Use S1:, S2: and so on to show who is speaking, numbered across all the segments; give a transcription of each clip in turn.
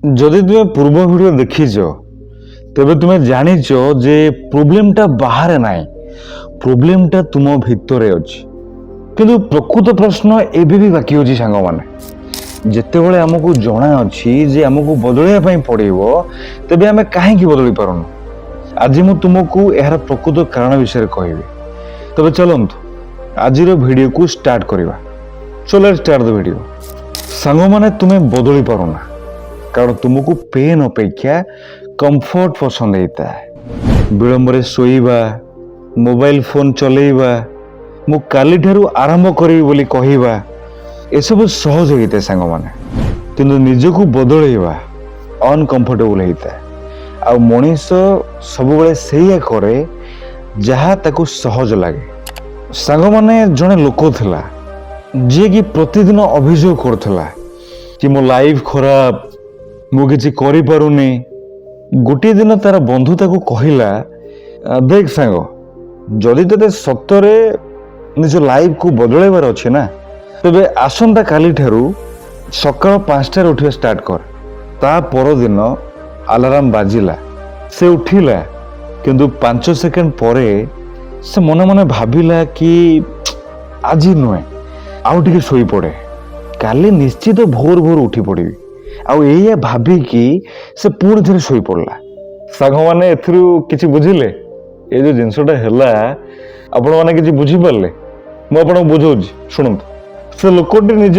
S1: যদি তুমি পূর্ব ভিডিও দেখিছ তেবে তুমি জানিছ যে প্রোবলেমটা বাহারে নাই, প্রোবলেমটা তুম ভিতরে ଅଛି। কিন্তু প্রকৃত প্রশ্ন এবে ବି ବାକି ଅଛି ସାଙ୍ଗମାନେ। ଯେତେବେଳେ ଆମକୁ ଜଣା ଅଛି ଯେ ଆମକୁ ବଦଳାଇବା ପାଇଁ ପଡ଼ିବ, ତେବେ ଆମେ କାହିଁକି ବଦଳି ପାରୁନୁ? ଆଜି ମୁଁ ତୁମକୁ ଏହାର ପ୍ରକୃତ କାରଣ ବିଷୟରେ କହିବି। ତେବେ ଚାଲନ୍ତୁ ଆଜିର ଭିଡ଼ିଓକୁ ଷ୍ଟାର୍ଟ କରିବା। So let's start the video। ସାଙ୍ଗମାନେ, ତୁମେ ବଦଳି ପାରୁନା କାରଣ ତୁମକୁ ପେନ୍ ଅପେକ୍ଷା କମ୍ଫର୍ଟ ପସନ୍ଦ ହେଇଥାଏ। ବିଳମ୍ବରେ ଶୋଇବା, ମୋବାଇଲ ଫୋନ୍ ଚଲେଇବା, ମୁଁ କାଲିଠାରୁ ଆରମ୍ଭ କରିବି ବୋଲି କହିବା, ଏସବୁ ସହଜ ହେଇଥାଏ ସାଙ୍ଗମାନେ। କିନ୍ତୁ ନିଜକୁ ବଦଳେଇବା ଅନକମ୍ଫର୍ଟେବଲ୍ ହେଇଥାଏ। ଆଉ ମଣିଷ ସବୁବେଳେ ସେଇଆ କରେ ଯାହା ତାକୁ ସହଜ ଲାଗେ। ସାଙ୍ଗମାନେ, ଜଣେ ଲୋକ ଥିଲା ଯିଏକି ପ୍ରତିଦିନ ଅଭିଯୋଗ କରୁଥିଲା କି ମୋ ଲାଇଫ୍ ଖରାପ, ମୁଁ କିଛି କରିପାରୁନି। ଗୋଟିଏ ଦିନ ତାର ବନ୍ଧୁ ତାକୁ କହିଲା, ଦେଖ ସାଙ୍ଗ, ଯଦି ତତେ ସତରେ ନିଜ ଲାଇଫକୁ ବଦଳାଇବାର ଅଛି ନା, ତେବେ ଆସନ୍ତା କାଲିଠାରୁ ସକାଳ 5ଟାରେ ଉଠିବା ଷ୍ଟାର୍ଟ କର। ତା ପରଦିନ ଆଲାର୍ମ ବାଜିଲା, ସେ ଉଠିଲା, କିନ୍ତୁ 5 ସେକେଣ୍ଡ ପରେ ସେ ମନେ ମନେ ଭାବିଲା କି ଆଜି ନୁହେଁ, ଆଉ ଟିକେ ଶୋଇପଡ଼େ, କାଲି ନିଶ୍ଚିତ ଭୋର ଭୋର ଉଠି ପଡ଼ିବି। ଆଉ ଏଇଆ ଭାବିକି ସେ ପୁଣି ଥରେ ଶୋଇପଡ଼ିଲା। ସାଙ୍ଗମାନେ, ଏଥିରୁ କିଛି ବୁଝିଲେ? ଏ ଯେଉଁ ଜିନିଷଟା ହେଲା, ଆପଣମାନେ କିଛି ବୁଝିପାରିଲେ? ମୁଁ ଆପଣଙ୍କୁ ବୁଝାଉଛି, ଶୁଣନ୍ତୁ। ସେ ଲୋକଟି ନିଜ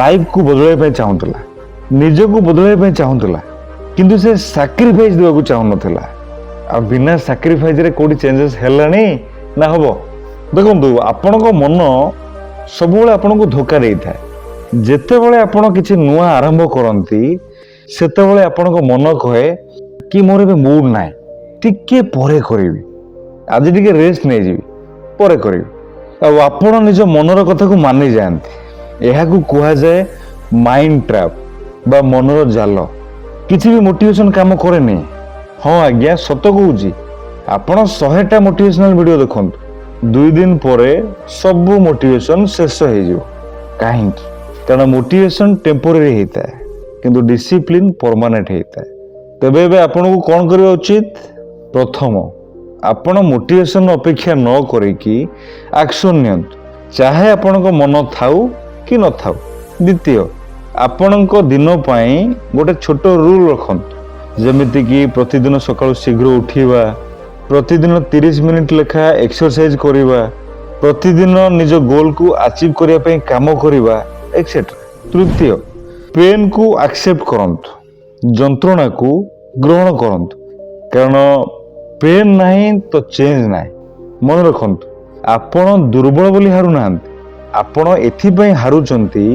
S1: ଲାଇଫକୁ ବଦଳାଇବା ପାଇଁ ଚାହୁଁଥିଲା, ନିଜକୁ ବଦଳାଇବା ପାଇଁ ଚାହୁଁଥିଲା, କିନ୍ତୁ ସେ ସାକ୍ରିଫାଇସ୍ ଦେବାକୁ ଚାହୁଁନଥିଲା। ଆଉ ବିନା ସାକ୍ରିଫାଇସ୍ରେ କେଉଁଠି ଚେଞ୍ଜେସ୍ ହେଲାଣି ନା ହେବ? ଦେଖନ୍ତୁ, ଆପଣଙ୍କ ମନ ସବୁବେଳେ ଆପଣଙ୍କୁ ଧୋକା ଦେଇଥାଏ। ଯେତେବେଳେ ଆପଣ କିଛି ନୂଆ ଆରମ୍ଭ କରନ୍ତି, ସେତେବେଳେ ଆପଣଙ୍କ ମନ କହେ କି ମୋର ଏବେ ମୁଡ୍ ନାହିଁ, ଟିକେ ପରେ କରିବି, ଆଜି ଟିକେ ରେଷ୍ଟ ନେଇଯିବି, ପରେ କରିବି। ଆଉ ଆପଣ ନିଜ ମନର କଥାକୁ ମାନିଯାଆନ୍ତି। ଏହାକୁ କୁହାଯାଏ ମାଇଣ୍ଡ ଟ୍ରାପ୍ ବା ମନର ଜାଲ। କିଛି ବି ମୋଟିଭେସନ୍ କାମ କରେନି। ହଁ ଆଜ୍ଞା, ସତ କହୁଛି। ଆପଣ 100ଟା ମୋଟିଭେସନାଲ ଭିଡ଼ିଓ ଦେଖନ୍ତୁ, 2 ଦିନ ପରେ ସବୁ ମୋଟିଭେସନ୍ ଶେଷ ହେଇଯିବ। କାହିଁକି? କାରଣ ମୋଟିଭେସନ୍ ଟେମ୍ପୋରାରୀ ହେଇଥାଏ, କିନ୍ତୁ ଡିସିପ୍ଲିନ୍ ପରମାନେଣ୍ଟ ହେଇଥାଏ। ତେବେ ଏବେ ଆପଣଙ୍କୁ କ'ଣ କରିବା ଉଚିତ? ପ୍ରଥମ, ଆପଣ ମୋଟିଭେସନ୍ ଅପେକ୍ଷା ନ କରିକି ଆକ୍ସନ୍ ନିଅନ୍ତୁ, ଚାହେ ଆପଣଙ୍କ ମନ ଥାଉ କି ନଥାଉ। ଦ୍ୱିତୀୟ, ଆପଣଙ୍କ ଦିନ ପାଇଁ ଗୋଟେ ଛୋଟ ରୁଲ୍ ରଖନ୍ତୁ, ଯେମିତିକି ପ୍ରତିଦିନ ସକାଳୁ ଶୀଘ୍ର ଉଠିବା, ପ୍ରତିଦିନ 30 ମିନିଟ୍ ଲେଖା ଏକ୍ସରସାଇଜ୍ କରିବା, ପ୍ରତିଦିନ ନିଜ ଗୋଲ୍କୁ ଆଚିଭ୍ କରିବା ପାଇଁ କାମ କରିବା, ଏକ୍ସେଟ୍ରା। ତୃତୀୟ, ପେନ୍କୁ ଆକ୍ସେପ୍ଟ କରନ୍ତୁ, ଯନ୍ତ୍ରଣାକୁ ଗ୍ରହଣ କରନ୍ତୁ, କାରଣ ପେନ୍ ନାହିଁ ତ ଚେଞ୍ଜ ନାହିଁ। ମନେ ରଖନ୍ତୁ, ଆପଣ ଦୁର୍ବଳ ବୋଲି ହାରୁନାହାନ୍ତି, ଆପଣ ଏଥିପାଇଁ ହାରୁଛନ୍ତି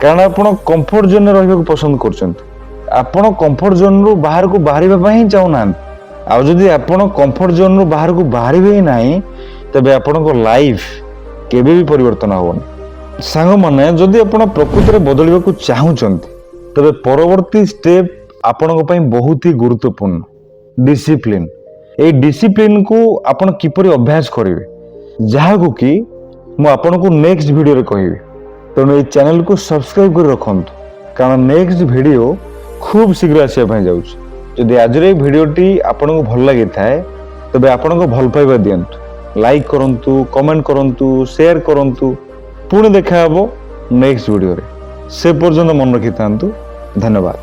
S1: କାରଣ ଆପଣ କମ୍ଫର୍ଟ ଜୋନ୍ରେ ରହିବାକୁ ପସନ୍ଦ କରୁଛନ୍ତି। ଆପଣ କମ୍ଫର୍ଟ ଜୋନ୍ରୁ ବାହାରକୁ ବାହାରିବା ପାଇଁ ହିଁ ଚାହୁଁନାହାନ୍ତି। ଆଉ ଯଦି ଆପଣ କମ୍ଫର୍ଟ ଜୋନ୍ରୁ ବାହାରକୁ ବାହାରିବେ ହିଁ ନାହିଁ, ତେବେ ଆପଣଙ୍କ ଲାଇଫ୍ କେବେ ବି ପରିବର୍ତ୍ତନ ହେବନି। ସାଙ୍ଗମାନେ, ଯଦି ଆପଣ ପ୍ରକୃତରେ ବଦଳିବାକୁ ଚାହୁଁଛନ୍ତି, ତେବେ ପରବର୍ତ୍ତୀ ଷ୍ଟେପ୍ ଆପଣଙ୍କ ପାଇଁ ବହୁତ ହି ଗୁରୁତ୍ୱପୂର୍ଣ୍ଣ, ଡିସିପ୍ଲିନ୍। ଏଇ ଡିସିପ୍ଲିନ୍କୁ ଆପଣ କିପରି ଅଭ୍ୟାସ କରିବେ, ଯାହାକୁ କି ମୁଁ ଆପଣଙ୍କୁ ନେକ୍ସଟ ଭିଡ଼ିଓରେ କହିବି। ତେଣୁ এই ଚ୍ୟାନେଲକୁ ସବସ୍କ୍ରାଇବ୍ କରି ରଖନ୍ତୁ, କାରଣ ନେକ୍ସଟ ଭିଡ଼ିଓ ଖୁବ୍ ଶୀଘ୍ର ଆସିବା ପାଇଁ ଯାଉଛି। ଯଦି ଆଜିର এই ଭିଡ଼ିଓଟି ଆପଣଙ୍କୁ ଭଲ ଲାଗିଥାଏ, ତେବେ ଆପଣଙ୍କ ଭଲ ପାଇବା ଦିଅନ୍ତୁ, ଲାଇକ୍ କରନ୍ତୁ, କମେଣ୍ଟ କରନ୍ତୁ, ସେୟାର କରନ୍ତୁ। ପୁଣି ଦେଖା ହେବ ନେକ୍ସଟ ଭିଡ଼ିଓରେ। ସେ ପର୍ଯ୍ୟନ୍ତ ମନେ ରଖିଥାନ୍ତୁ। ଧନ୍ୟବାଦ।